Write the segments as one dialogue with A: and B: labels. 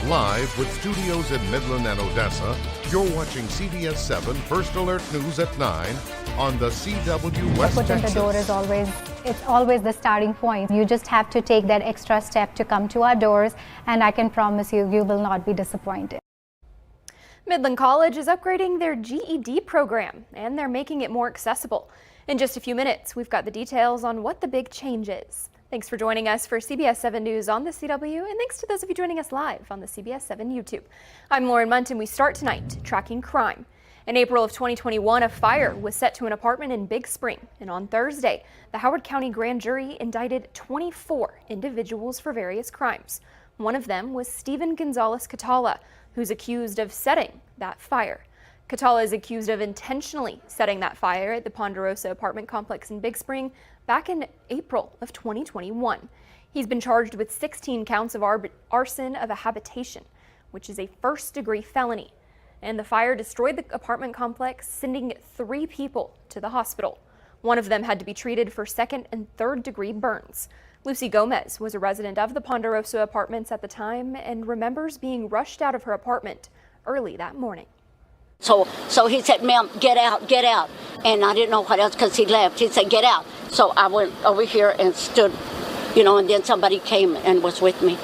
A: Live with studios in Midland and Odessa, you're watching CBS7 First Alert News at 9 on the CW West
B: The foot in the door is always the starting point. You just have to take that extra step to come to our doors, and I can promise you, you will not be disappointed.
C: Midland College is upgrading their GED program, and they're making it more accessible. In just a few minutes, we've got the details on what the big change is. Thanks for joining us for CBS7 News on the CW, and thanks to those of you joining us live on the CBS7 YouTube. I'm Lauren Munt, and we start tonight tracking crime. In April of 2021, a fire was set to an apartment in Big Spring, and on Thursday, the Howard County grand jury indicted 24 individuals for various crimes. One of them was Stephen Gonzalez Catala, who's accused of setting that fire. Catala is accused of intentionally setting that fire at the Ponderosa apartment complex in Big Spring back in April of 2021. He's been charged with 16 counts of arson of a habitation, which is a first-degree felony. And the fire destroyed the apartment complex, sending 3 people to the hospital. One of them had to be treated for second and third-degree burns. Lucy Gomez was a resident of the Ponderosa apartments at the time and remembers being rushed out of her apartment early that morning.
D: So he said, "Ma'am, get out, get out." And I didn't know what else because he left. He said, "Get out." So I went over here and stood, and then somebody came and was with me.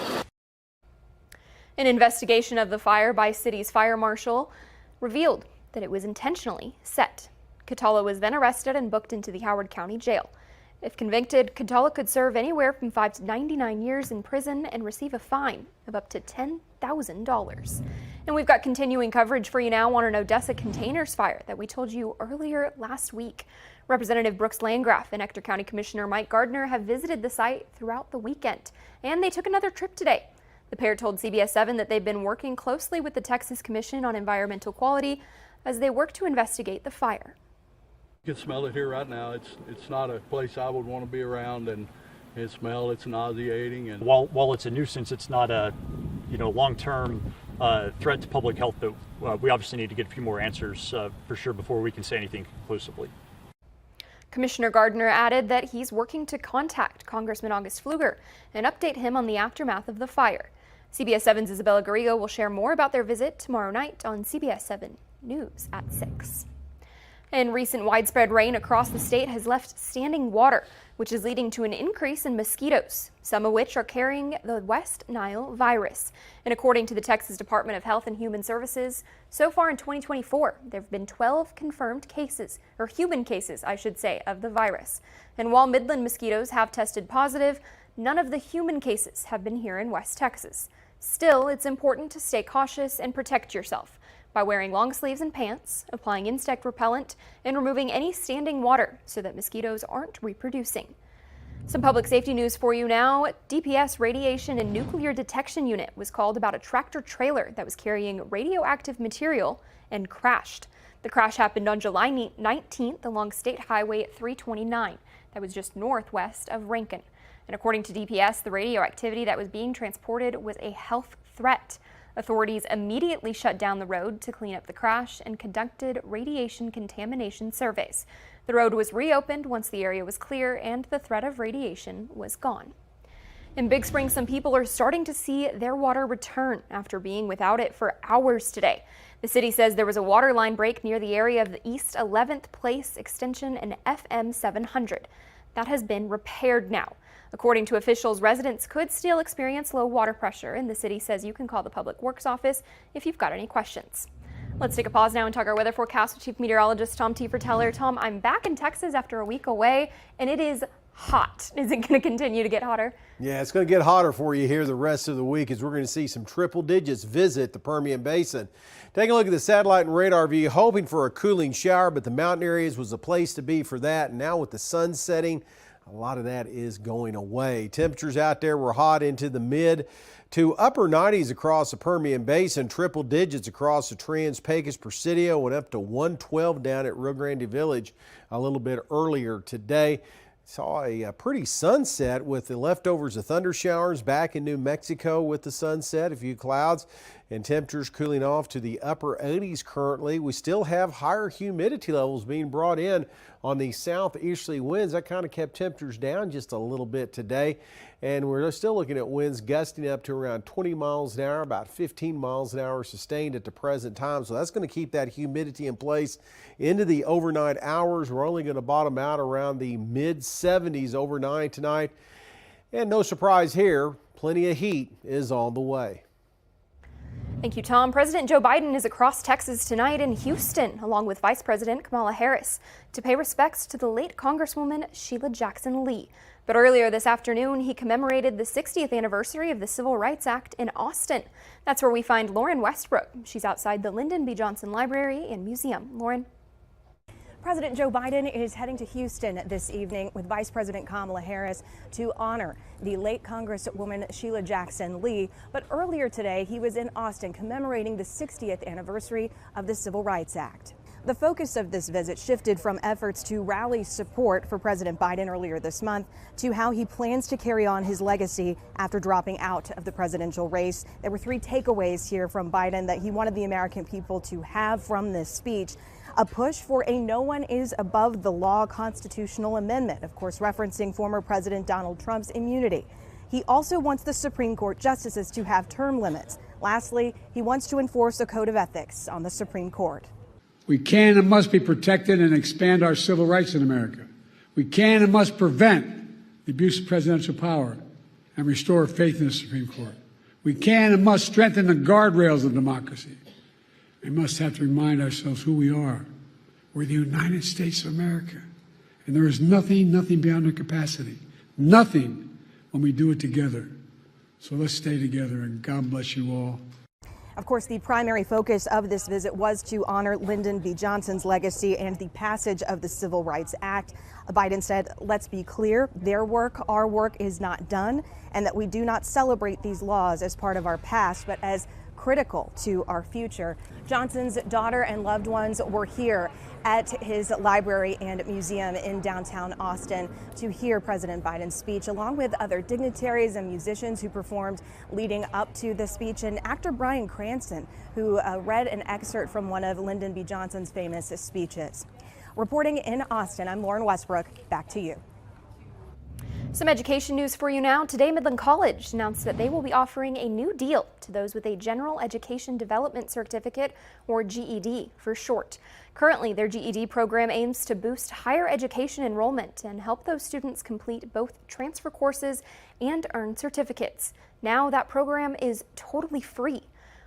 C: An investigation of the fire by city's fire marshal revealed that it was intentionally set. Catala was then arrested and booked into the Howard County Jail. If convicted, Catala could serve anywhere from 5 to 99 years in prison and receive a fine of up to $10,000. And we've got continuing coverage for you now on an Odessa containers fire that we told you earlier last week. Representative Brooks Landgraf and Ector County Commissioner Mike Gardner have visited the site throughout the weekend, and they took another trip today. The pair told CBS7 that they've been working closely with the Texas Commission on Environmental Quality as they work to investigate the fire.
E: You can smell it here right now. It's not a place I would want to be around, and it's nauseating. And
F: while it's a nuisance, it's not a long-term threat to public health. That we obviously need to get a few more answers for sure before we can say anything conclusively.
C: Commissioner Gardner added that he's working to contact Congressman August Pfluger and update him on the aftermath of the fire. CBS7's Isabella Garrigo will share more about their visit tomorrow night on CBS7 News at 6. And recent widespread rain across the state has left standing water, which is leading to an increase in mosquitoes, some of which are carrying the West Nile virus. And according to the Texas Department of Health and Human Services, so far in 2024, there have been 12 confirmed cases, or human cases, I should say, of the virus. And while Midland mosquitoes have tested positive, none of the human cases have been here in West Texas. Still, it's important to stay cautious and protect yourself by wearing long sleeves and pants, applying insect repellent, and removing any standing water so that mosquitoes aren't reproducing. Some public safety news for you now. DPS Radiation and Nuclear Detection Unit was called about a tractor trailer that was carrying radioactive material and crashed. The crash happened on July 19th along State Highway 329. That was just northwest of Rankin. And according to DPS, the radioactivity that was being transported was a health threat. Authorities immediately shut down the road to clean up the crash and conducted radiation contamination surveys. The road was reopened once the area was clear and the threat of radiation was gone. In Big Spring, some people are starting to see their water return after being without it for hours today. The city says there was a water line break near the area of the East 11th Place extension and FM 700. That has been repaired now. According to officials, residents could still experience low water pressure, and the city says you can call the Public Works office if you've got any questions. Let's take a pause now and talk our weather forecast with Chief Meteorologist Tom Teefer-Teller. Tom, I'm back in Texas after a week away, and it is hot. Is it going to continue to get hotter?
G: Yeah, it's going to get hotter for you here the rest of the week as we're going to see some triple digits visit the Permian Basin. Take a look at the satellite and radar view, hoping for a cooling shower, but the mountain areas was the place to be for that. And now with the sun setting, a lot of that is going away. Temperatures out there were hot into the mid to upper 90s across the Permian Basin, triple digits across the Trans-Pecos Presidio, and up to 112 down at Rio Grande Village a little bit earlier today. Saw a pretty sunset with the leftovers of thunder showers back in New Mexico with the sunset, a few clouds. and temperatures cooling off to the upper 80s currently. We still have higher humidity levels being brought in on the southeasterly winds. That kind of kept temperatures down just a little bit today. And we're still looking at winds gusting up to around 20 miles an hour, about 15 miles an hour sustained at the present time. So that's going to keep that humidity in place into the overnight hours. We're only going to bottom out around the mid 70s overnight tonight. And no surprise here, plenty of heat is on the way.
C: Thank you, Tom. President Joe Biden is across Texas tonight in Houston, along with Vice President Kamala Harris, to pay respects to the late Congresswoman Sheila Jackson Lee. But earlier this afternoon, he commemorated the 60th anniversary of the Civil Rights Act in Austin. That's where we find Lauren Westbrook. She's outside the Lyndon B. Johnson Library and Museum. Lauren.
H: President Joe Biden is heading to Houston this evening with Vice President Kamala Harris to honor the late Congresswoman Sheila Jackson Lee. But earlier today, he was in Austin commemorating the 60th anniversary of the Civil Rights Act. The focus of this visit shifted from efforts to rally support for President Biden earlier this month to how he plans to carry on his legacy after dropping out of the presidential race. There were 3 takeaways here from Biden that he wanted the American people to have from this speech. A push for a no one is above the law constitutional amendment, of course, referencing former President Donald Trump's immunity. He also wants the Supreme Court justices to have term limits. Lastly, he wants to enforce a code of ethics on the Supreme Court.
I: We can and must be protected and expand our civil rights in America. We can and must prevent the abuse of presidential power and restore faith in the Supreme Court. We can and must strengthen the guardrails of democracy. We must have to remind ourselves who we are. We're the United States of America. And there is nothing beyond our capacity. Nothing when we do it together. So let's stay together, and God bless you all.
H: Of course, the primary focus of this visit was to honor Lyndon B. Johnson's legacy and the passage of the Civil Rights Act. Biden said, let's be clear, their work, our work is not done, and that we do not celebrate these laws as part of our past, but as critical to our future. Johnson's daughter and loved ones were here at his library and museum in downtown Austin to hear President Biden's speech, along with other dignitaries and musicians who performed leading up to the speech, and actor Bryan Cranston, who read an excerpt from one of Lyndon B. Johnson's famous speeches. Reporting in Austin, I'm Lauren Westbrook. Back to you.
C: Some education news for you now. Today, Midland College announced that they will be offering a new deal to those with a General Education Development Certificate, or GED for short. Currently, their GED program aims to boost higher education enrollment and help those students complete both transfer courses and earn certificates. Now, that program is totally free.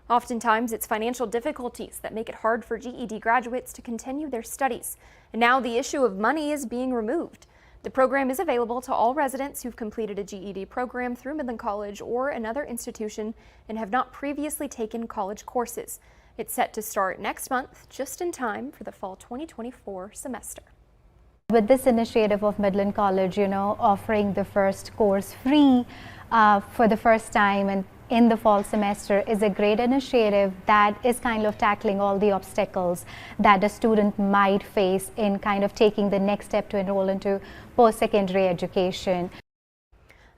C: Oftentimes, it's financial difficulties that make it hard for GED graduates to continue their studies. And now the issue of money is being removed. The program is available to all residents who've completed a GED program through Midland College or another institution and have not previously taken college courses. It's set to start next month, just in time for the fall 2024 semester.
B: With this initiative of Midland College, offering the first course free for the first time and in the fall semester is a great initiative that is kind of tackling all the obstacles that a student might face in kind of taking the next step to enroll into post-secondary education.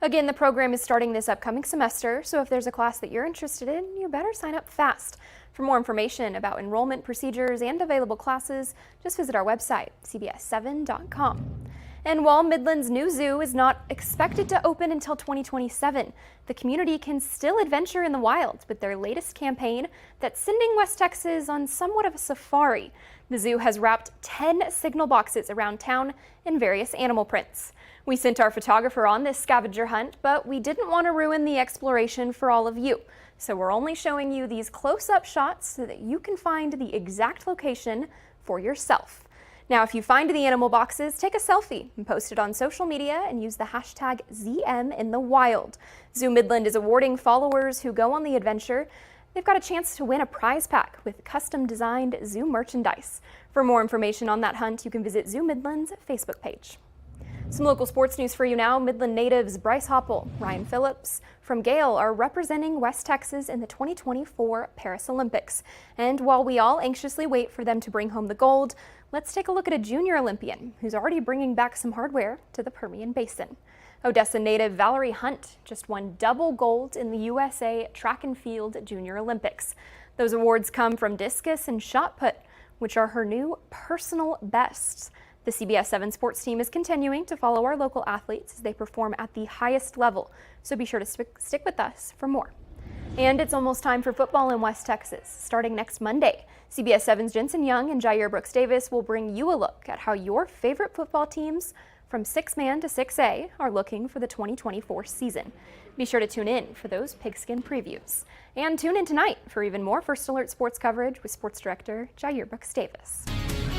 C: Again, the program is starting this upcoming semester, so if there's a class that you're interested in, you better sign up fast. For more information about enrollment procedures and available classes, just visit our website, CBS7.com. And while Midland's new zoo is not expected to open until 2027, the community can still adventure in the wild with their latest campaign that's sending West Texas on somewhat of a safari. The zoo has wrapped 10 signal boxes around town in various animal prints. We sent our photographer on this scavenger hunt, but we didn't want to ruin the exploration for all of you. So we're only showing you these close-up shots so that you can find the exact location for yourself. Now, if you find the animal boxes, take a selfie and post it on social media and use the hashtag ZMInTheWild. Zoo Midland is awarding followers who go on the adventure. They've got a chance to win a prize pack with custom-designed zoo merchandise. For more information on that hunt, you can visit Zoo Midland's Facebook page. Some local sports news for you now. Midland natives Bryce Hoppel, Ryan Phillips from Gale are representing West Texas in the 2024 Paris Olympics. And while we all anxiously wait for them to bring home the gold, let's take a look at a junior Olympian who's already bringing back some hardware to the Permian Basin. Odessa native Valerie Hunt just won double gold in the USA Track and Field Junior Olympics. Those awards come from discus and shot put, which are her new personal bests. The CBS7 sports team is continuing to follow our local athletes as they perform at the highest level, so be sure to stick with us for more. And it's almost time for football in West Texas. Starting next Monday, CBS7's Jensen Young and Jair Brooks Davis will bring you a look at how your favorite football teams from 6-man to 6A are looking for the 2024 season. Be sure to tune in for those pigskin previews. And tune in tonight for even more First Alert sports coverage with sports director Jair Brooks Davis.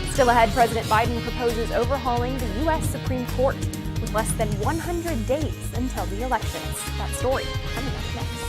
C: Still ahead, President Biden proposes overhauling the U.S. Supreme Court with less than 100 days until the elections. That story coming up next.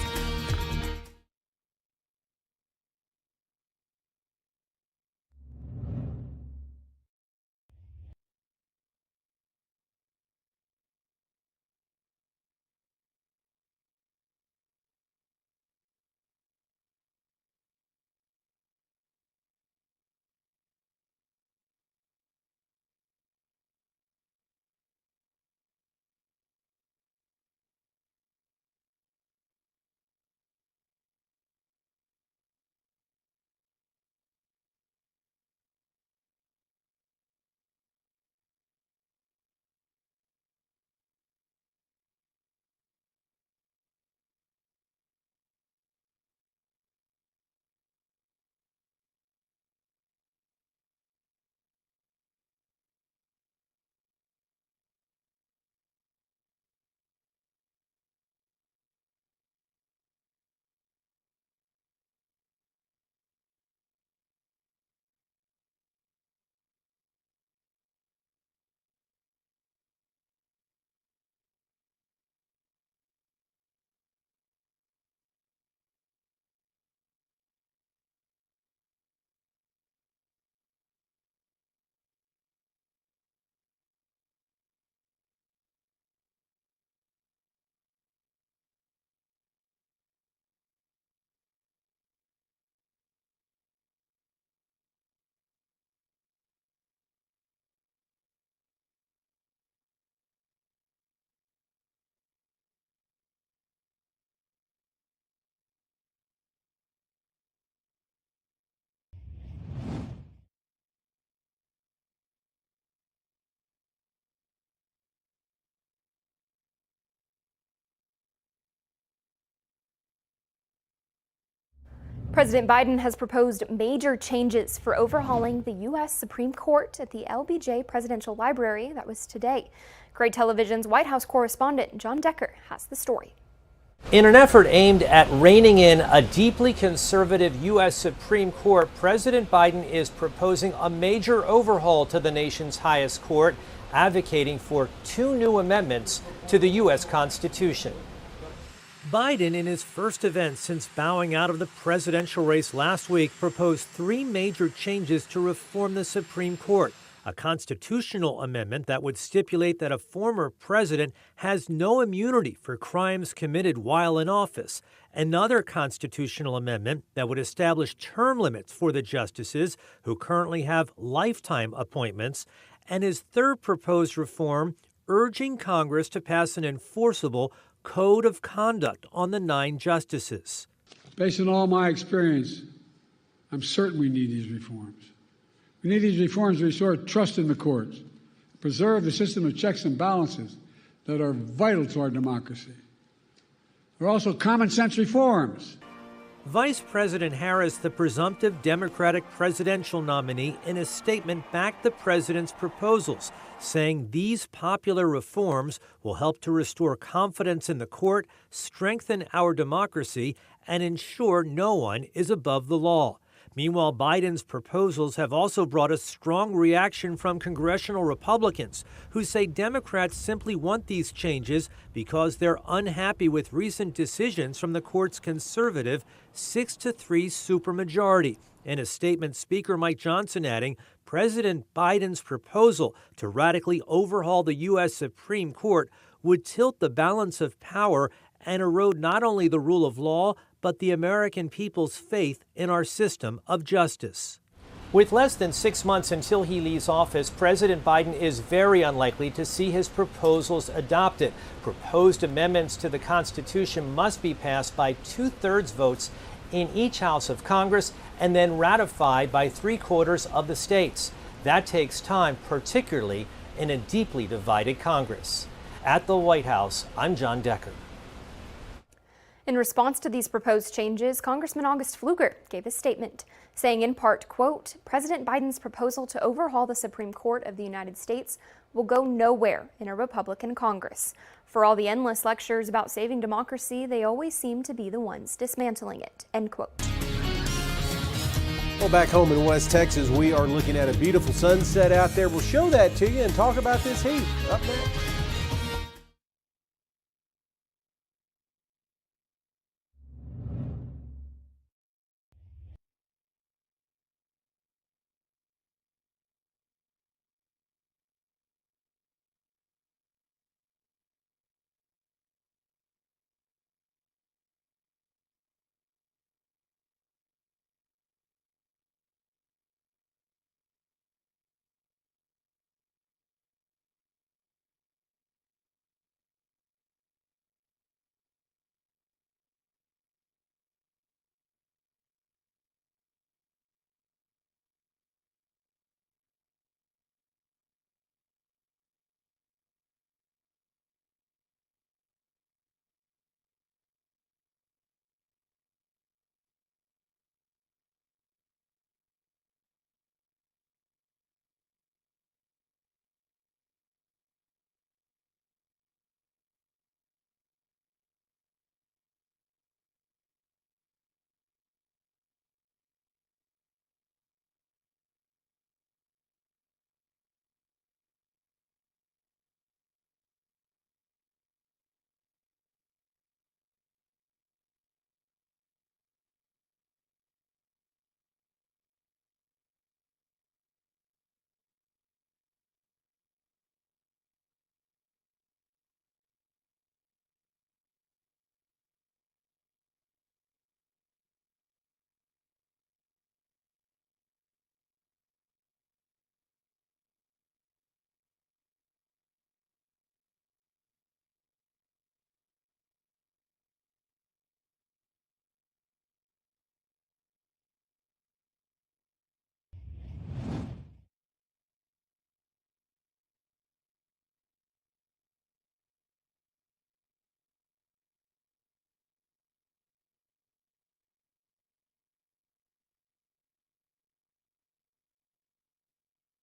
C: President Biden has proposed major changes for overhauling the U.S. Supreme Court at the LBJ Presidential Library. That was today. Gray Television's White House correspondent John Decker has the story.
J: In an effort aimed at reining in a deeply conservative U.S. Supreme Court, President Biden is proposing a major overhaul to the nation's highest court, advocating for 2 new amendments to the U.S. Constitution. Biden, in his first event since bowing out of the presidential race last week, proposed 3 major changes to reform the Supreme Court. A constitutional amendment that would stipulate that a former president has no immunity for crimes committed while in office. Another constitutional amendment that would establish term limits for the justices who currently have lifetime appointments. And his third proposed reform, urging Congress to pass an enforceable code of conduct on the 9 justices.
I: Based on all my experience, I'm certain we need these reforms. We need these reforms to restore trust in the courts, preserve the system of checks and balances that are vital to our democracy. They're also common sense reforms.
J: Vice President Harris, the presumptive Democratic presidential nominee, in a statement backed the president's proposals, saying these popular reforms will help to restore confidence in the court, strengthen our democracy, and ensure no one is above the law. Meanwhile, Biden's proposals have also brought a strong reaction from congressional Republicans who say Democrats simply want these changes because they're unhappy with recent decisions from the court's conservative 6-3 supermajority. In a statement, Speaker Mike Johnson adding, President Biden's proposal to radically overhaul the U.S. Supreme Court would tilt the balance of power and erode not only the rule of law, but the American people's faith in our system of justice. With less than 6 months until he leaves office, President Biden is very unlikely to see his proposals adopted. Proposed amendments to the Constitution must be passed by 2/3 votes in each House of Congress and then ratified by 3/4 of the states. That takes time, particularly in a deeply divided Congress. At the White House, I'm John Decker.
C: In response to these proposed changes, Congressman August Pfluger gave a statement saying in part, quote, President Biden's proposal to overhaul the Supreme Court of the United States will go nowhere in a Republican Congress. For all the endless lectures about saving democracy, they always seem to be the ones dismantling it, end quote.
G: Well, back home in West Texas, we are looking at a beautiful sunset out there. We'll show that to you and talk about this heat up next.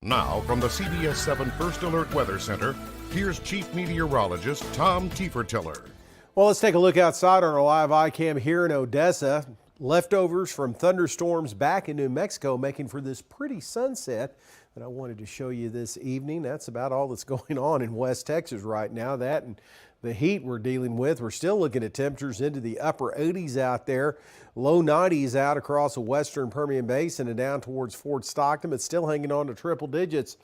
A: Now, from the CBS7 First Alert Weather Center, here's Chief Meteorologist Tom Tiefertiller.
G: Well, let's take a look outside on our live iCam here in Odessa. Leftovers from thunderstorms back in New Mexico making for this pretty sunset that I wanted to show you this evening. That's about all that's going on in West Texas right now. That and the heat we're dealing with. We're still looking at temperatures into the upper 80s out there, low 90s out across the western Permian Basin and down towards Fort Stockton, but still hanging on to triple digits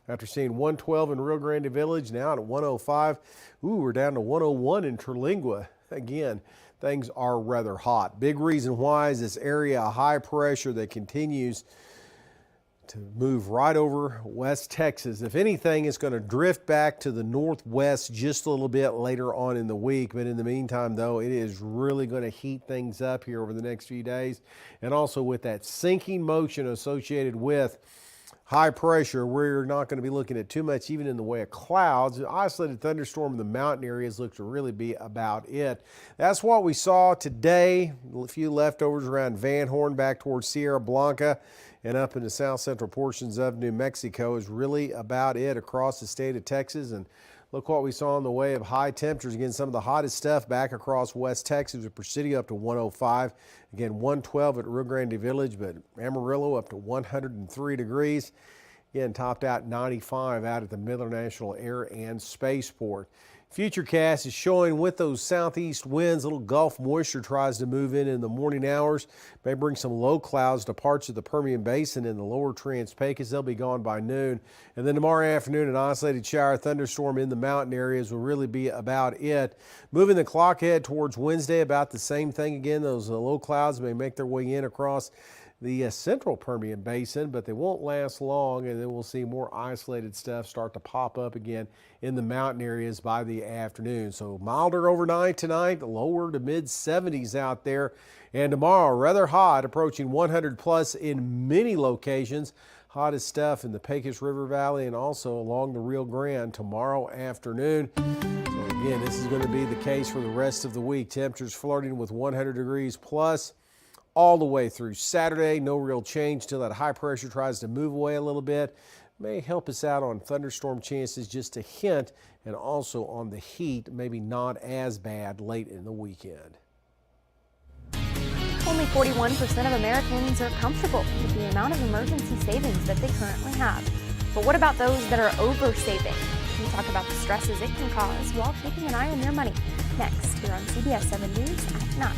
G: after seeing 112 in Rio Grande Village, now at 105. Ooh, we're down to 101 in Terlingua. Again, things are rather hot. Big reason why is this area of high pressure that continues to move right over West Texas. If anything, it's going to drift back to the northwest just a little bit later on in the week. But in the meantime, though, it is really going to heat things up here over the next few days. And also with that sinking motion associated with high pressure, we're not going to be looking at too much even in the way of clouds. An isolated thunderstorm in the mountain areas looks to really be about it. That's what we saw today. A few leftovers around Van Horn back towards Sierra Blanca and up in the south central portions of New Mexico is really about it across the state of Texas. And look what we saw in the way of high temperatures. Again, some of the hottest stuff back across West Texas with Presidio up to 105. Again, 112 at Rio Grande Village, but Amarillo up to 103 degrees. Again, topped out 95 out at the Midland National Air and Spaceport. Futurecast is showing with those southeast winds, a little Gulf moisture tries to move in the morning hours. May bring some low clouds to parts of the Permian Basin and the lower Trans-Pecos. They'll be gone by noon. And then tomorrow afternoon, an isolated shower thunderstorm in the mountain areas will really be about it. Moving the clock ahead towards Wednesday, about the same thing again. Those low clouds may make their way in across the central Permian Basin, but they won't last long, and then we'll see more isolated stuff start to pop up again in the mountain areas by the afternoon. So milder overnight tonight, lower to mid 70s out there, and tomorrow rather hot, approaching 100 plus in many locations. Hottest stuff in the Pecos River Valley and also along the Rio Grande tomorrow afternoon. So again, this is going to be the case for the rest of the week. Temperatures flirting with 100 degrees plus all the way through Saturday. No real change till that high pressure tries to move away a little bit. May help us out on thunderstorm chances, just a hint, and also on the heat, maybe not as bad late in the weekend.
C: Only 41% of Americans are comfortable with the amount of emergency savings that they currently have. But what about those that are over-saving? We talk about the stresses it can cause while keeping an eye on your money. Next, here on CBS 7 News at 9.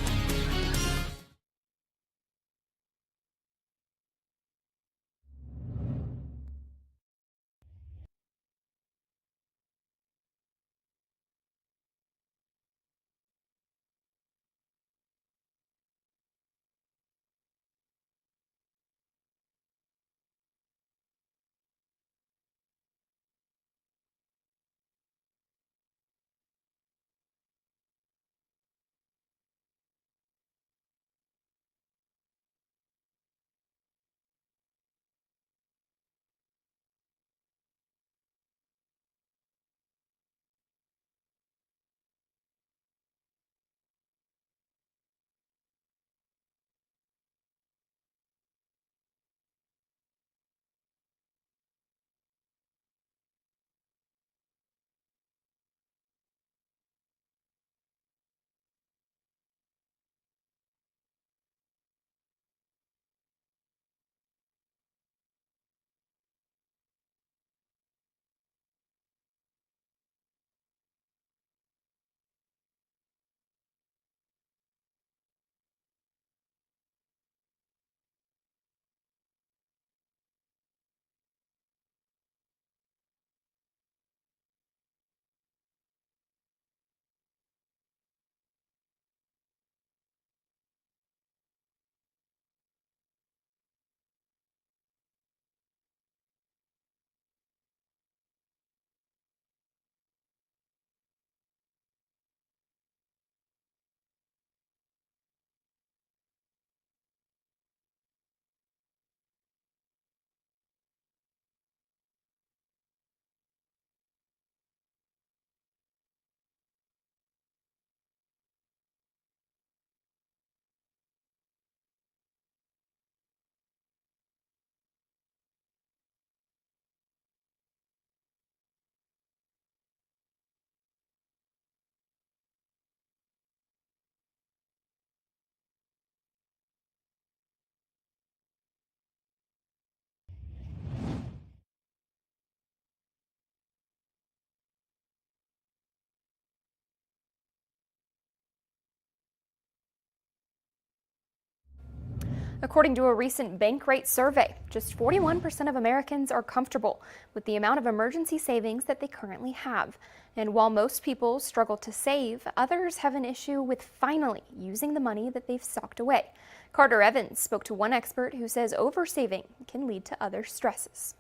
C: According to a recent Bankrate survey, just 41% of Americans are comfortable with the amount of emergency savings that they currently have. And while most people struggle to save, others have an issue with finally using the money that they've socked away. Carter Evans spoke to one expert who says oversaving can lead to other stresses.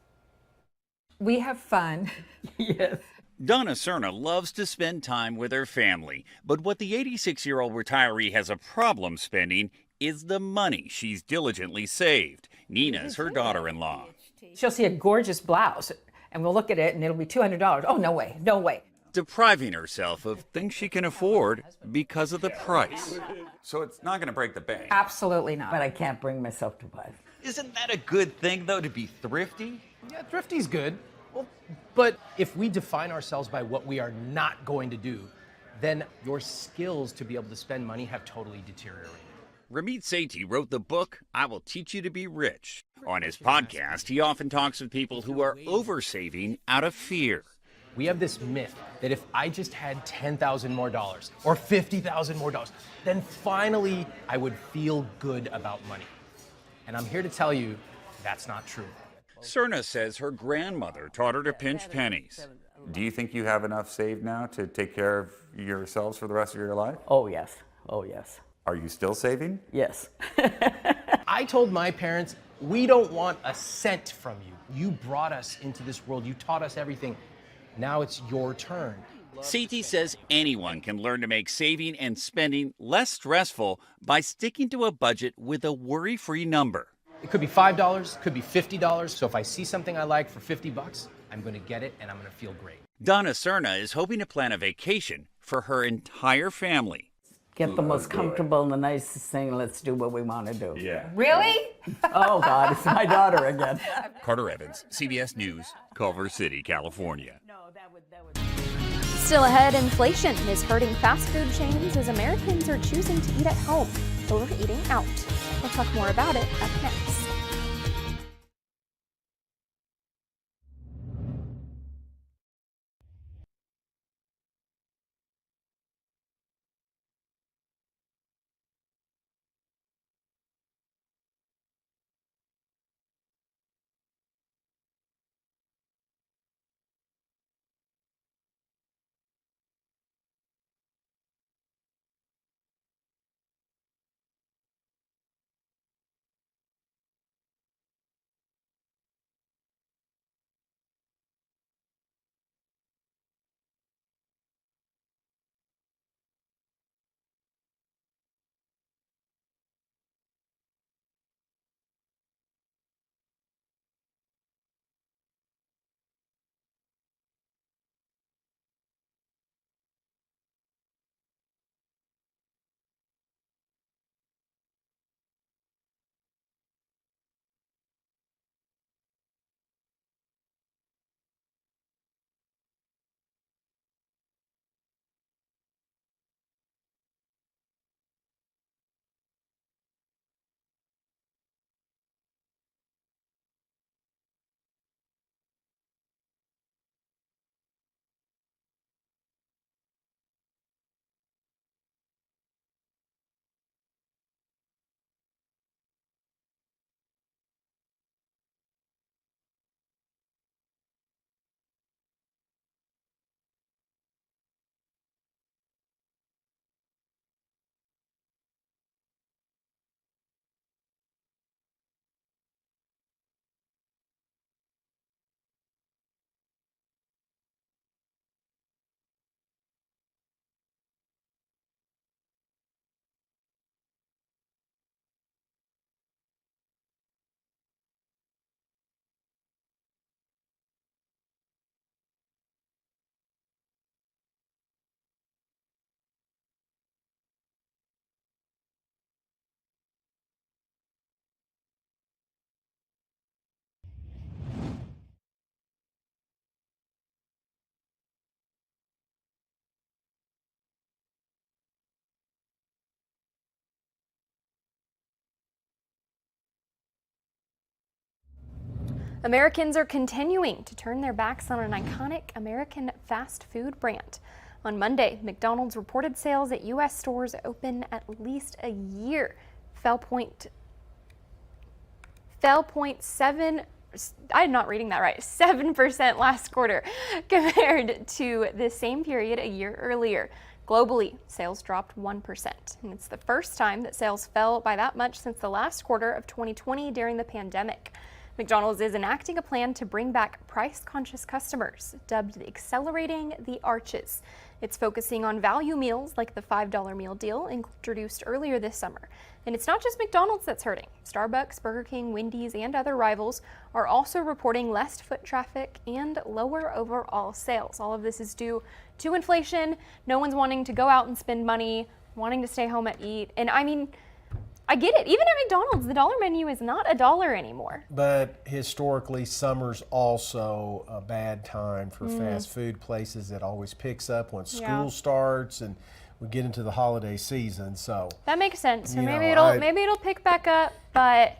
K: We have fun.
L: Yes. Donna Cerna loves to spend time with her family, but what the 86-year-old retiree has a problem spending is the money she's diligently saved. Nina's her daughter-in-law.
K: She'll see a gorgeous blouse, and we'll look at it, and it'll be $200. Oh, no way, no way.
L: Depriving herself of things she can afford because of the price.
M: So it's not going to break the bank?
K: Absolutely not.
N: But I can't bring myself to buy it.
M: Isn't that a good thing, though, to be thrifty?
O: Yeah, thrifty's good. Well, but if we define ourselves by what we are not going to do, then your skills to be able to spend money have totally deteriorated.
L: Ramit Sethi wrote the book, I Will Teach You to Be Rich. On his podcast, he often talks with people who are oversaving out of fear.
O: We have this myth that if I just had $10,000 more or $50,000 more, then finally I would feel good about money. And I'm here to tell you that's not true.
L: Cerna says her grandmother taught her to pinch pennies.
M: Do you think you have enough saved now to take care of yourselves for the rest of your life?
N: Oh, yes. Oh, yes.
M: Are you still saving?
N: Yes.
O: I told my parents, we don't want a cent from you. You brought us into this world. You taught us everything. Now it's your turn.
L: CT says anyone can learn to make saving and spending less stressful by sticking to a budget with a worry-free number.
O: It could be $5, could be $50. So if I see something I like for $50, I'm going to get it and I'm going to feel great.
L: Donna Cerna is hoping to plan a vacation for her entire family.
N: Get the most comfortable and the nicest thing. Let's do what we want to do.
L: Yeah.
K: Really?
N: Oh, God, it's my daughter again.
L: Carter Evans, CBS News, Culver City, California.
C: Still ahead, inflation is hurting fast food chains as Americans are choosing to eat at home over eating out. We'll talk more about it up next. Americans are continuing to turn their backs on an iconic American fast food brand. On Monday, McDonald's reported sales at U.S. stores open at least a year fell 0.7. I'm not reading that right. 7% last quarter compared to the same period a year earlier. Globally, sales dropped 1%, and it's the first time that sales fell by that much since the last quarter of 2020 during the pandemic. McDonald's is enacting a plan to bring back price-conscious customers, dubbed Accelerating the Arches. It's focusing on value meals like the $5 meal deal introduced earlier this summer. And it's not just McDonald's that's hurting. Starbucks, Burger King, Wendy's, and other rivals are also reporting less foot traffic and lower overall sales. All of this is due to inflation. No one's wanting to go out and spend money, wanting to stay home and eat. And I mean, I get it. Even at McDonald's, the dollar menu is not $1 anymore.
G: But historically, summer's also a bad time for fast food places. It always picks up when school starts and we get into the holiday season. So
C: that makes sense. So maybe it'll pick back up, but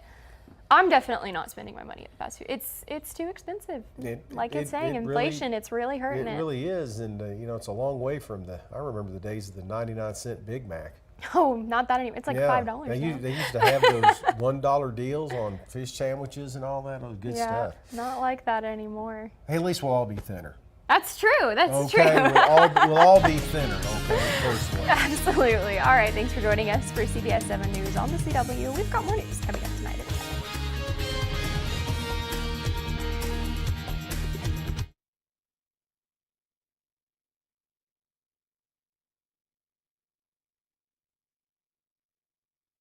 C: I'm definitely not spending my money at fast food. It's too expensive. Inflation, it's really hurting it.
G: It really is, and it's a long way from I remember the days of the 99-cent Big Mac.
C: Oh, not that anymore. It's like $5 now.
G: They used to have those $1 deals on fish sandwiches and all that good stuff.
C: Not like that anymore.
G: Hey, at least we'll all be thinner.
C: That's true. That's true.
G: Okay, we'll all be thinner, okay, personally.
C: Absolutely. All right, thanks for joining us for CBS 7 News on the CW. We've got more news coming up tonight at 10.